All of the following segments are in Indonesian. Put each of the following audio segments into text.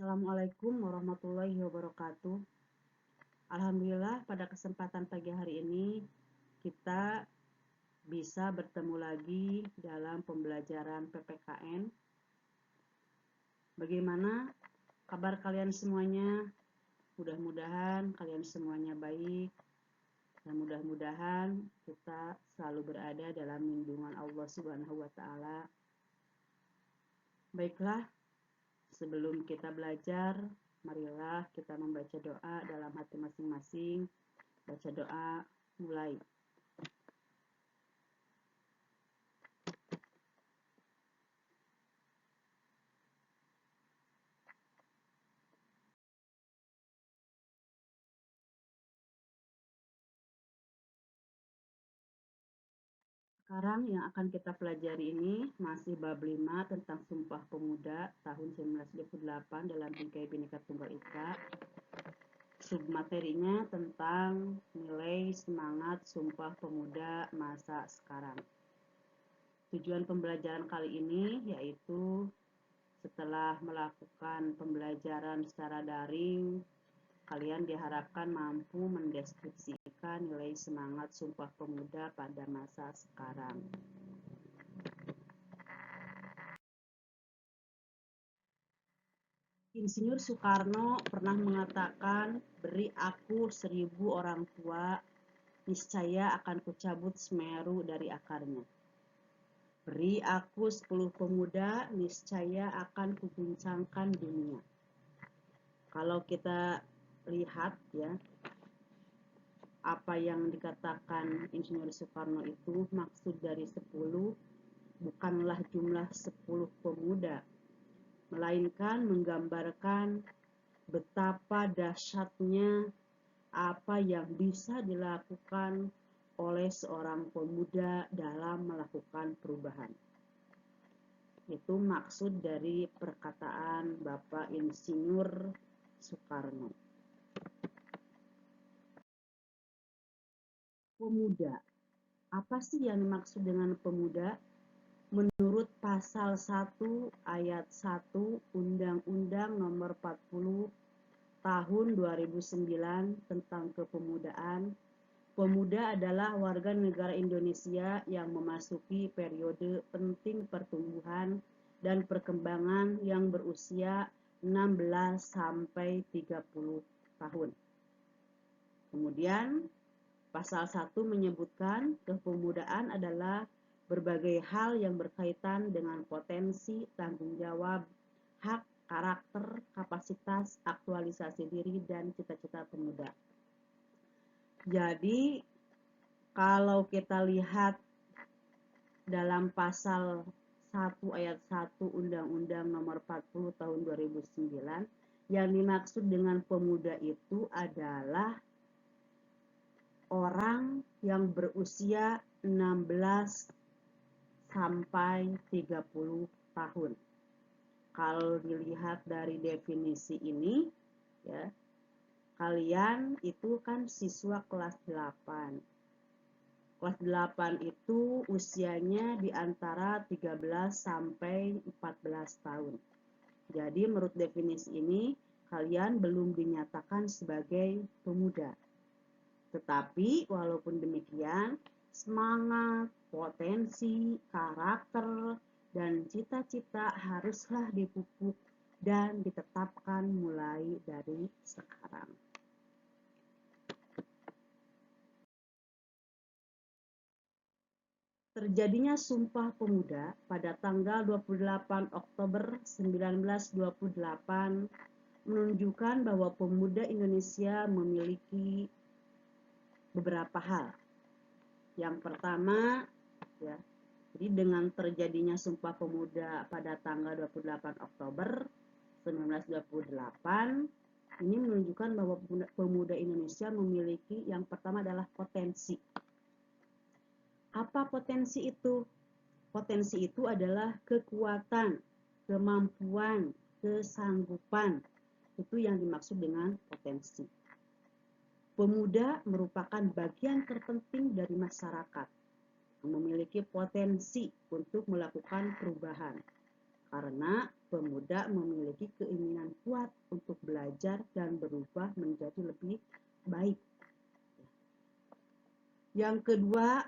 Assalamualaikum warahmatullahi wabarakatuh. Alhamdulillah pada kesempatan pagi hari ini kita bisa bertemu lagi dalam pembelajaran PPKN. Bagaimana kabar kalian semuanya? Mudah-mudahan kalian semuanya baik dan mudah-mudahan kita selalu berada dalam lindungan Allah Subhanahu wa taala. Baiklah, sebelum kita belajar, marilah kita membaca doa dalam hati masing-masing. Baca doa, mulai. Sekarang yang akan kita pelajari ini masih bab 5 tentang Sumpah Pemuda tahun 1928 dalam Bingkai Bhinneka Tunggal Ika. Submaterinya tentang nilai semangat Sumpah Pemuda masa sekarang. Tujuan pembelajaran kali ini yaitu setelah melakukan pembelajaran secara daring, kalian diharapkan mampu mendeskripsikan nilai semangat Sumpah Pemuda pada masa sekarang. Insinyur Soekarno pernah mengatakan, "Beri aku 1000 orang tua, niscaya akan kucabut Semeru dari akarnya. Beri aku 10 pemuda, niscaya akan kuguncangkan dunia." Kalau kita lihat ya, apa yang dikatakan Insinyur Soekarno itu, maksud dari 10 bukanlah jumlah 10 pemuda, melainkan menggambarkan betapa dahsyatnya apa yang bisa dilakukan oleh seorang pemuda dalam melakukan perubahan. Itu maksud dari perkataan Bapak Insinyur Soekarno. Pemuda. Apa sih yang dimaksud dengan pemuda? Menurut pasal 1 ayat 1 Undang-Undang Nomor 40 Tahun 2009 tentang kepemudaan, pemuda adalah warga negara Indonesia yang memasuki periode penting pertumbuhan dan perkembangan yang berusia 16 sampai 30 tahun. Kemudian pasal 1 menyebutkan kepemudaan adalah berbagai hal yang berkaitan dengan potensi, tanggung jawab, hak, karakter, kapasitas, aktualisasi diri, dan cita-cita pemuda. Jadi, kalau kita lihat dalam pasal 1 ayat 1 Undang-Undang Nomor 40 Tahun 2009, yang dimaksud dengan pemuda itu adalah orang yang berusia 16 sampai 30 tahun. Kalau dilihat dari definisi ini, ya, kalian itu kan siswa kelas 8. Kelas 8 itu usianya di antara 13 sampai 14 tahun. Jadi menurut definisi ini, kalian belum dinyatakan sebagai pemuda. Tetapi walaupun demikian, semangat, potensi, karakter, dan cita-cita haruslah dipupuk dan ditetapkan mulai dari sekarang. Terjadinya Sumpah Pemuda pada tanggal 28 Oktober 1928 menunjukkan bahwa pemuda Indonesia memiliki beberapa hal. Yang pertama, ya, jadi dengan terjadinya Sumpah Pemuda pada tanggal 28 Oktober 1928, ini menunjukkan bahwa pemuda Indonesia memiliki yang pertama adalah potensi. Apa potensi itu? Potensi itu adalah kekuatan, kemampuan, kesanggupan. Itu yang dimaksud dengan potensi. Pemuda merupakan bagian terpenting dari masyarakat yang memiliki potensi untuk melakukan perubahan. karena pemuda memiliki keinginan kuat untuk belajar dan berubah menjadi lebih baik. Yang kedua,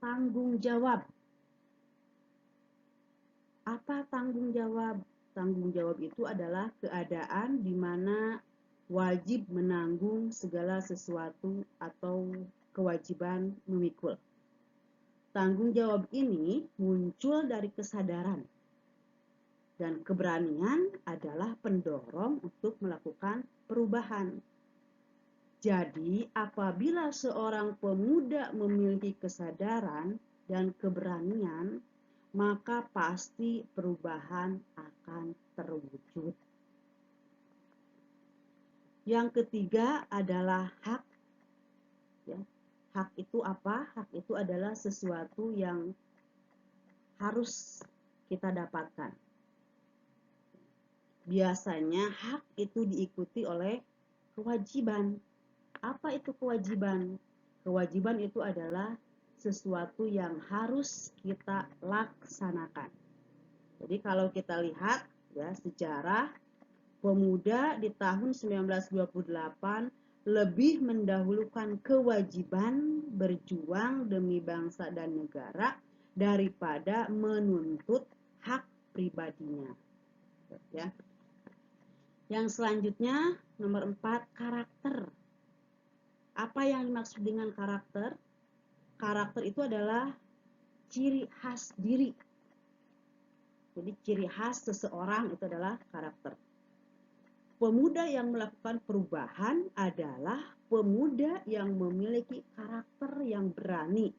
tanggung jawab. Apa tanggung jawab? Tanggung jawab itu adalah keadaan di mana wajib menanggung segala sesuatu atau kewajiban memikul. Tanggung jawab ini muncul dari kesadaran. Dan keberanian adalah pendorong untuk melakukan perubahan. Jadi, apabila seorang pemuda memiliki kesadaran dan keberanian, maka pasti perubahan akan terwujud. Yang ketiga adalah hak. Ya. Hak itu apa? Hak itu adalah sesuatu yang harus kita dapatkan. Biasanya hak itu diikuti oleh kewajiban. Apa itu kewajiban? Kewajiban itu adalah sesuatu yang harus kita laksanakan. Jadi kalau kita lihat ya sejarah, pemuda di tahun 1928 lebih mendahulukan kewajiban berjuang demi bangsa dan negara daripada menuntut hak pribadinya. Ya. Yang selanjutnya, nomor 4, karakter. Apa yang dimaksud dengan karakter? Karakter itu adalah ciri khas diri. Jadi ciri khas seseorang itu adalah karakter. Pemuda yang melakukan perubahan adalah pemuda yang memiliki karakter yang berani,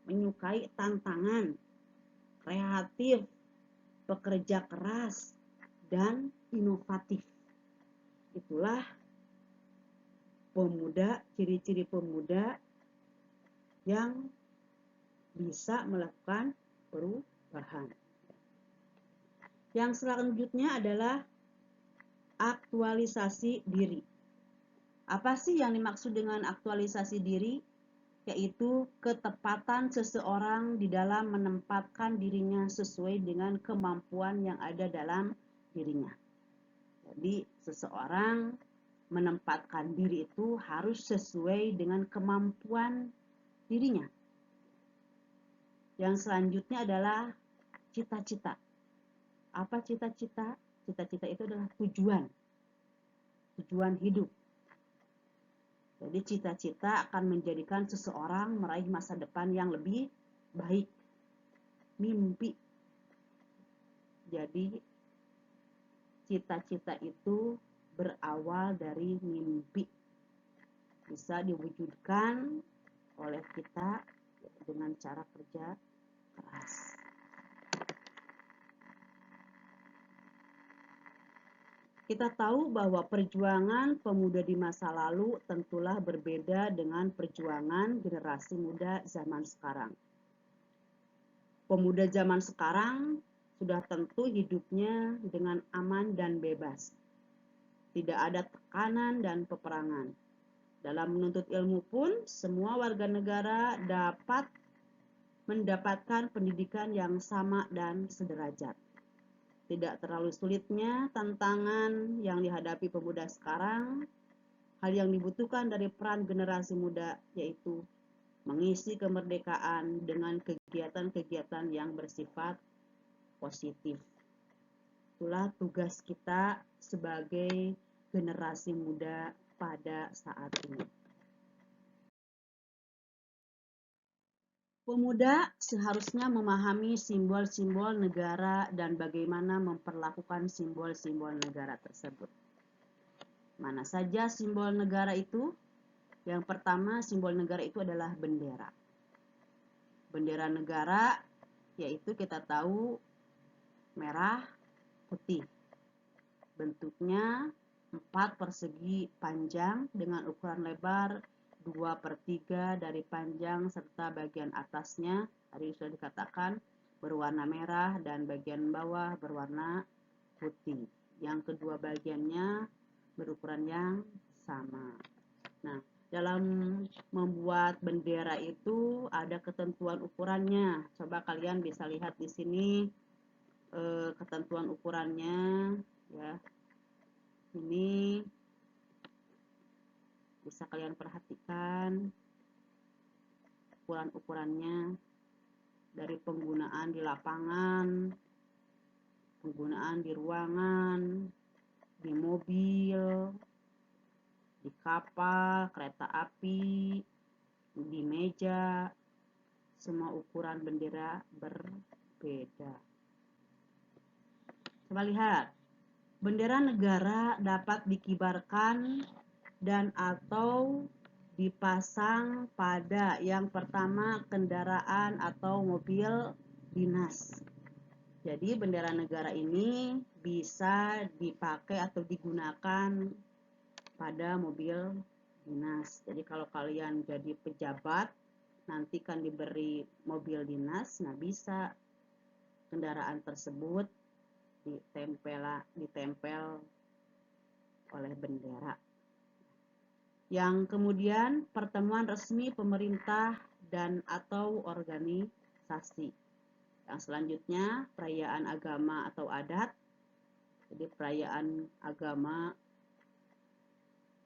menyukai tantangan, kreatif, pekerja keras, dan inovatif. Itulah pemuda, ciri-ciri pemuda yang bisa melakukan perubahan. Yang selanjutnya adalah aktualisasi diri. Apa sih yang dimaksud dengan aktualisasi diri? Yaitu ketepatan seseorang di dalam menempatkan dirinya sesuai dengan kemampuan yang ada dalam dirinya. Jadi seseorang menempatkan diri itu harus sesuai dengan kemampuan dirinya. Yang selanjutnya adalah cita-cita. Apa cita-cita? Cita-cita itu adalah tujuan hidup. Jadi cita-cita akan menjadikan seseorang meraih masa depan yang lebih baik. Mimpi. Jadi cita-cita itu berawal dari mimpi. Bisa diwujudkan oleh kita dengan cara kerja keras. Kita tahu bahwa perjuangan pemuda di masa lalu tentulah berbeda dengan perjuangan generasi muda zaman sekarang. Pemuda zaman sekarang sudah tentu hidupnya dengan aman dan bebas. Tidak ada tekanan dan peperangan. Dalam menuntut ilmu pun, semua warga negara dapat mendapatkan pendidikan yang sama dan sederajat. Tidak terlalu sulitnya tantangan yang dihadapi pemuda sekarang. Hal yang dibutuhkan dari peran generasi muda yaitu mengisi kemerdekaan dengan kegiatan-kegiatan yang bersifat positif. Itulah tugas kita sebagai generasi muda pada saat ini. Pemuda seharusnya memahami simbol-simbol negara dan bagaimana memperlakukan simbol-simbol negara tersebut. Mana saja simbol negara itu? Yang pertama, simbol negara itu adalah bendera. Bendera negara yaitu kita tahu merah, putih. Bentuknya 4 persegi panjang dengan ukuran lebar 2/3 dari panjang serta bagian atasnya tadi sudah dikatakan berwarna merah dan bagian bawah berwarna putih. Yang kedua bagiannya berukuran yang sama. Nah, dalam membuat bendera itu ada ketentuan ukurannya. Coba kalian bisa lihat di sini ketentuan ukurannya ya. Ini bisa kalian perhatikan ukuran-ukurannya dari penggunaan di lapangan, penggunaan di ruangan, di mobil, di kapal, kereta api, di meja, semua ukuran bendera berbeda. Coba lihat, bendera negara dapat dikibarkan dan atau dipasang pada yang pertama kendaraan atau mobil dinas. Jadi bendera negara ini bisa dipakai atau digunakan pada mobil dinas. Jadi kalau kalian jadi pejabat, nanti kan diberi mobil dinas, nah bisa kendaraan tersebut ditempel oleh bendera. Yang kemudian pertemuan resmi pemerintah dan atau organisasi. Yang selanjutnya perayaan agama atau adat. Jadi perayaan agama,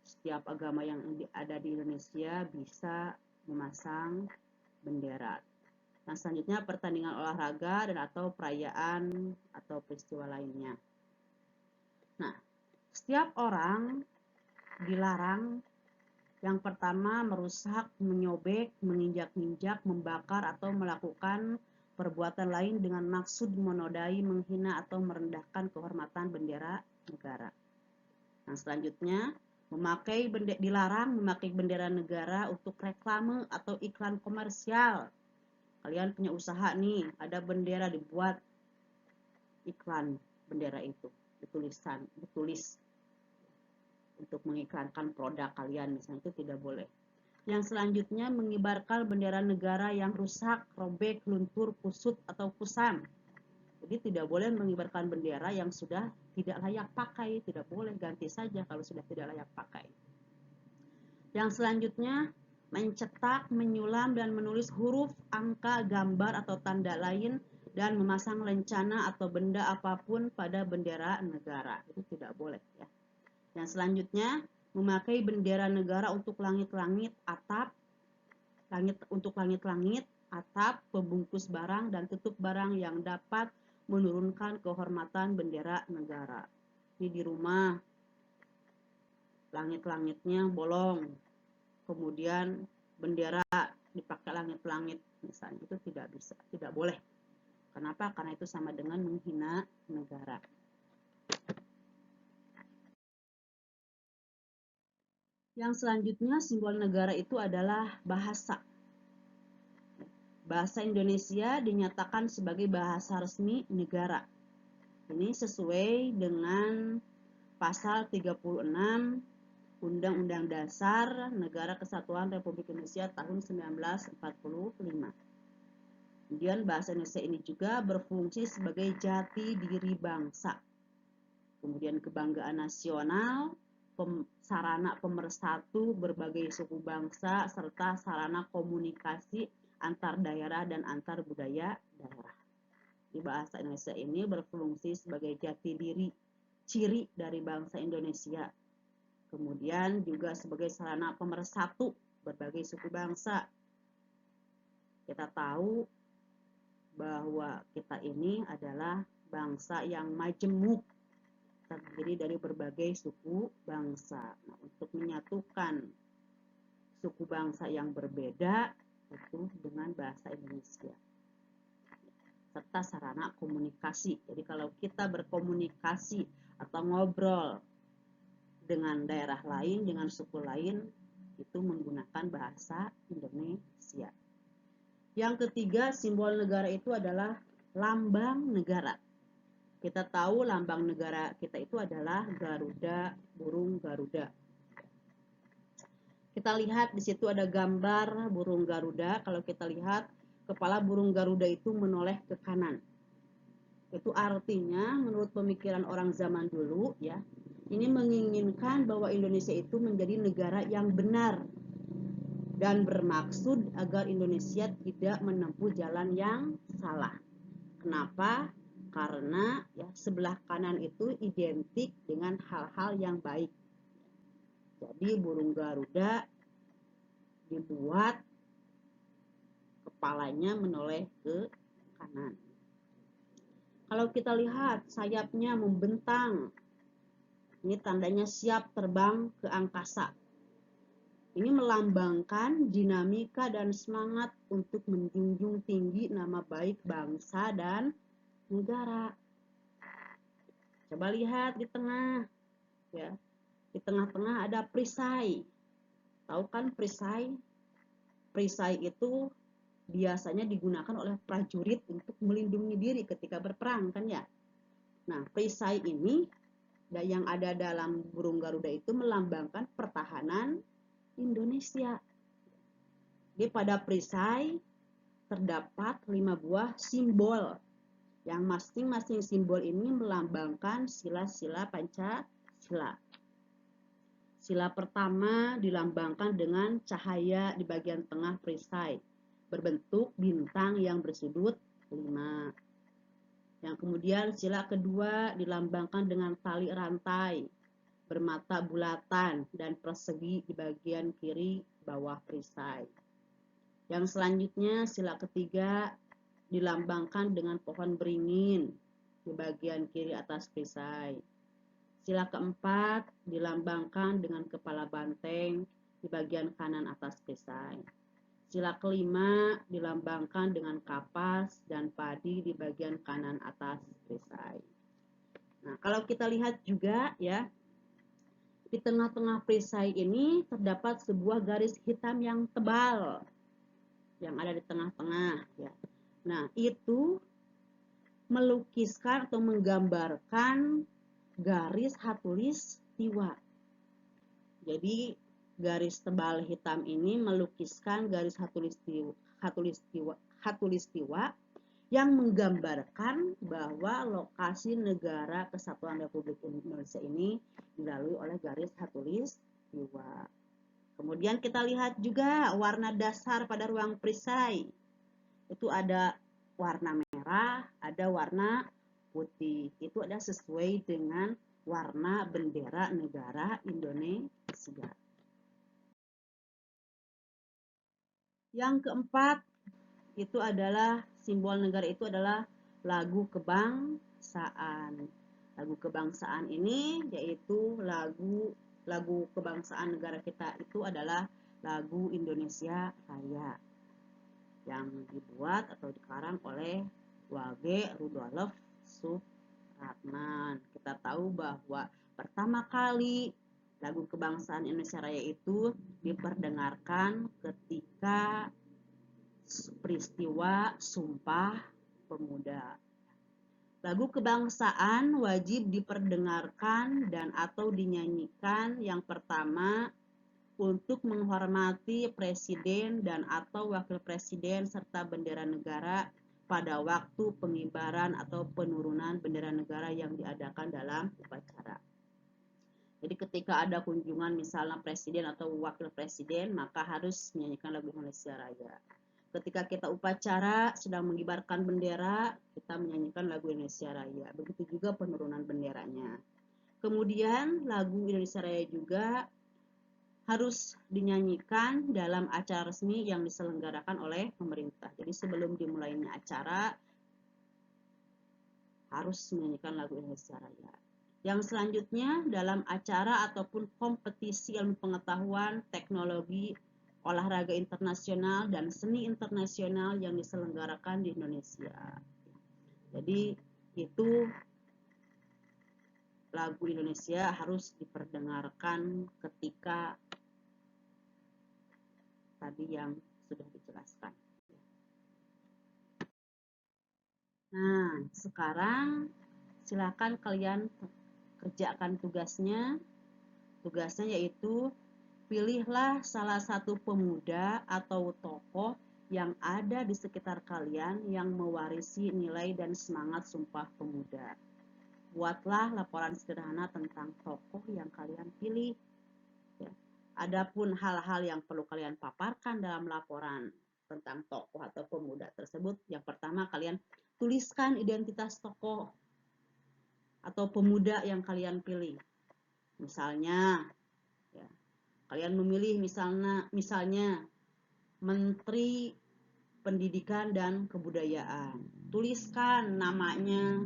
setiap agama yang ada di Indonesia bisa memasang bendera. Yang selanjutnya pertandingan olahraga dan atau perayaan atau peristiwa lainnya. Nah, setiap orang dilarang yang pertama merusak, menyobek, menginjak-injak, membakar atau melakukan perbuatan lain dengan maksud menodai, menghina atau merendahkan kehormatan bendera negara. Nah, selanjutnya dilarang memakai bendera negara untuk reklame atau iklan komersial. Kalian punya usaha nih, ada bendera, dibuat iklan bendera itu, ditulis untuk mengiklankan produk kalian, misalnya, itu tidak boleh. Yang selanjutnya mengibarkan bendera negara yang rusak, robek, luntur, kusut atau kusam. Jadi tidak boleh mengibarkan bendera yang sudah tidak layak pakai, tidak boleh, ganti saja kalau sudah tidak layak pakai. Yang selanjutnya mencetak, menyulam dan menulis huruf, angka, gambar atau tanda lain dan memasang lencana atau benda apapun pada bendera negara. Itu tidak boleh ya. Yang selanjutnya memakai bendera negara untuk langit-langit, atap, atap, pembungkus barang dan tutup barang yang dapat menurunkan kehormatan bendera negara. Ini di rumah, langit-langitnya bolong, kemudian bendera dipakai langit-langit, misalnya, itu tidak bisa, tidak boleh. Kenapa? Karena itu sama dengan menghina negara. Yang selanjutnya simbol negara itu adalah bahasa. Bahasa Indonesia dinyatakan sebagai bahasa resmi negara. Ini sesuai dengan pasal 36 Undang-Undang Dasar Negara Kesatuan Republik Indonesia tahun 1945. Kemudian bahasa Indonesia ini juga berfungsi sebagai jati diri bangsa. Kemudian kebanggaan nasional, sarana pemersatu berbagai suku bangsa, serta sarana komunikasi antar daerah dan antar budaya daerah. Di bahasa Indonesia ini berfungsi sebagai jati diri, ciri dari bangsa Indonesia. Kemudian juga sebagai sarana pemersatu berbagai suku bangsa. Kita tahu bahwa kita ini adalah bangsa yang majemuk, terdiri dari berbagai suku bangsa. Nah, untuk menyatukan suku bangsa yang berbeda itu dengan bahasa Indonesia, serta sarana komunikasi. Jadi kalau kita berkomunikasi atau ngobrol dengan daerah lain, dengan suku lain, itu menggunakan bahasa Indonesia. Yang ketiga, simbol negara itu adalah lambang negara. Kita tahu lambang negara kita itu adalah Garuda, burung Garuda. Kita lihat di situ ada gambar burung Garuda. Kalau kita lihat, kepala burung Garuda itu menoleh ke kanan. Itu artinya menurut pemikiran orang zaman dulu ya, ini menginginkan bahwa Indonesia itu menjadi negara yang benar dan bermaksud agar Indonesia tidak menempuh jalan yang salah. Kenapa? Karena ya sebelah kanan itu identik dengan hal-hal yang baik. Jadi burung Garuda dibuat kepalanya menoleh ke kanan. Kalau kita lihat sayapnya membentang, ini tandanya siap terbang ke angkasa. Ini melambangkan dinamika dan semangat untuk menjunjung tinggi nama baik bangsa dan negara. Coba lihat di tengah, ya. Di tengah-tengah ada perisai. Tahu kan perisai? Perisai itu biasanya digunakan oleh prajurit untuk melindungi diri ketika berperang, kan ya? Nah, perisai ini yang ada dalam burung Garuda itu melambangkan pertahanan Indonesia. Jadi pada perisai terdapat 5 buah simbol, yang masing-masing simbol ini melambangkan sila-sila Pancasila. Sila pertama dilambangkan dengan cahaya di bagian tengah perisai, berbentuk bintang yang bersudut 5. Yang kemudian sila kedua dilambangkan dengan tali rantai, bermata bulatan dan persegi di bagian kiri bawah perisai. Yang selanjutnya sila ketiga dilambangkan dengan pohon beringin di bagian kiri atas perisai. Sila keempat dilambangkan dengan kepala banteng di bagian kanan atas perisai. Sila kelima dilambangkan dengan kapas dan padi di bagian kanan atas perisai. Nah, kalau kita lihat juga ya, di tengah-tengah perisai ini terdapat sebuah garis hitam yang tebal yang ada di tengah-tengah ya. Nah, itu melukiskan atau menggambarkan garis hatulistiwa. Jadi garis tebal hitam ini melukiskan garis hatulistiwa yang menggambarkan bahwa lokasi negara Kesatuan Republik Indonesia ini dilalui oleh garis hatulistiwa. Kemudian kita lihat juga warna dasar pada ruang perisai. Itu ada warna merah, ada warna putih. Itu ada sesuai dengan warna bendera negara Indonesia. Yang keempat, itu adalah simbol negara itu adalah lagu kebangsaan. Lagu kebangsaan ini yaitu lagu kebangsaan negara kita itu adalah lagu Indonesia Raya yang dibuat atau dikarang oleh W.G. Rudolf Supratman. Kita tahu bahwa pertama kali lagu kebangsaan Indonesia Raya itu diperdengarkan ketika peristiwa Sumpah Pemuda. Lagu kebangsaan wajib diperdengarkan dan atau dinyanyikan yang pertama untuk menghormati presiden dan atau wakil presiden serta bendera negara pada waktu pengibaran atau penurunan bendera negara yang diadakan dalam upacara. Jadi ketika ada kunjungan misalnya presiden atau wakil presiden, maka harus menyanyikan lagu Indonesia Raya. Ketika kita upacara sedang mengibarkan bendera, kita menyanyikan lagu Indonesia Raya. Begitu juga penurunan benderanya. Kemudian lagu Indonesia Raya juga harus dinyanyikan dalam acara resmi yang diselenggarakan oleh pemerintah. Jadi sebelum dimulainya acara harus menyanyikan lagu Indonesia Raya. Yang selanjutnya dalam acara ataupun kompetisi ilmu pengetahuan, teknologi, olahraga internasional dan seni internasional yang diselenggarakan di Indonesia. Jadi itu lagu Indonesia harus diperdengarkan ketika tadi yang sudah dijelaskan. Nah, sekarang silakan kalian kerjakan tugasnya. Tugasnya yaitu pilihlah salah satu pemuda atau tokoh yang ada di sekitar kalian yang mewarisi nilai dan semangat Sumpah Pemuda. Buatlah laporan sederhana tentang tokoh yang kalian pilih. Ya. Adapun hal-hal yang perlu kalian paparkan dalam laporan tentang tokoh atau pemuda tersebut, yang pertama kalian tuliskan identitas tokoh atau pemuda yang kalian pilih. Misalnya, ya, kalian memilih misalnya Menteri Pendidikan dan Kebudayaan. Tuliskan namanya,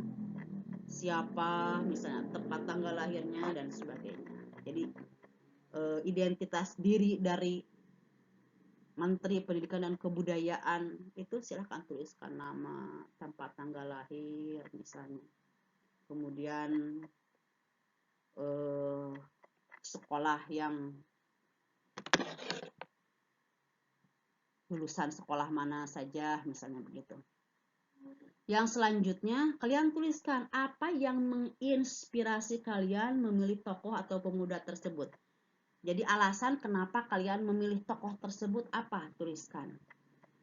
siapa, misalnya tepat tanggal lahirnya dan sebagainya. Jadi identitas diri dari Menteri Pendidikan dan Kebudayaan itu silahkan tuliskan nama, tempat tanggal lahir misalnya. Kemudian sekolah yang lulusan sekolah mana saja misalnya begitu. Yang selanjutnya kalian tuliskan apa yang menginspirasi kalian memilih tokoh atau pemuda tersebut. Jadi alasan kenapa kalian memilih tokoh tersebut apa, tuliskan.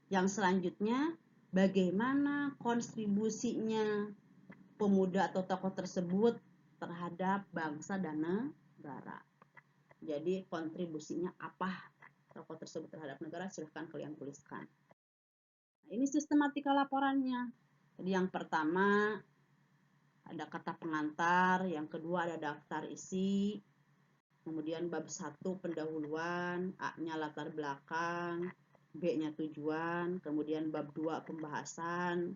Yang selanjutnya bagaimana kontribusinya pemuda atau tokoh tersebut terhadap bangsa dan negara. Jadi kontribusinya apa tokoh tersebut terhadap negara, silahkan kalian tuliskan. Nah, ini sistematika laporannya. Jadi yang pertama ada kata pengantar, yang kedua ada daftar isi, kemudian bab 1 pendahuluan, A-nya latar belakang, B-nya tujuan, kemudian bab 2 pembahasan.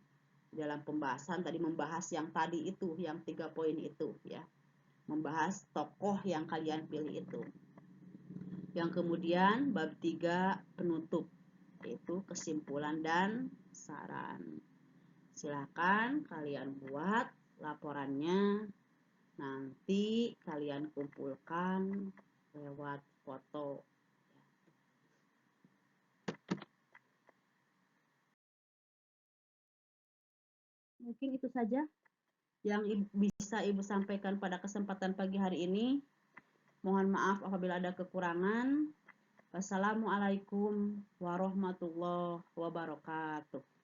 Dalam pembahasan tadi membahas yang tadi itu, yang 3 poin itu ya. Membahas tokoh yang kalian pilih itu. Yang kemudian bab 3 penutup, yaitu kesimpulan dan saran. Silakan kalian buat laporannya, nanti kalian kumpulkan lewat foto. Mungkin itu saja yang bisa Ibu sampaikan pada kesempatan pagi hari ini. Mohon maaf apabila ada kekurangan. Wassalamualaikum warahmatullahi wabarakatuh.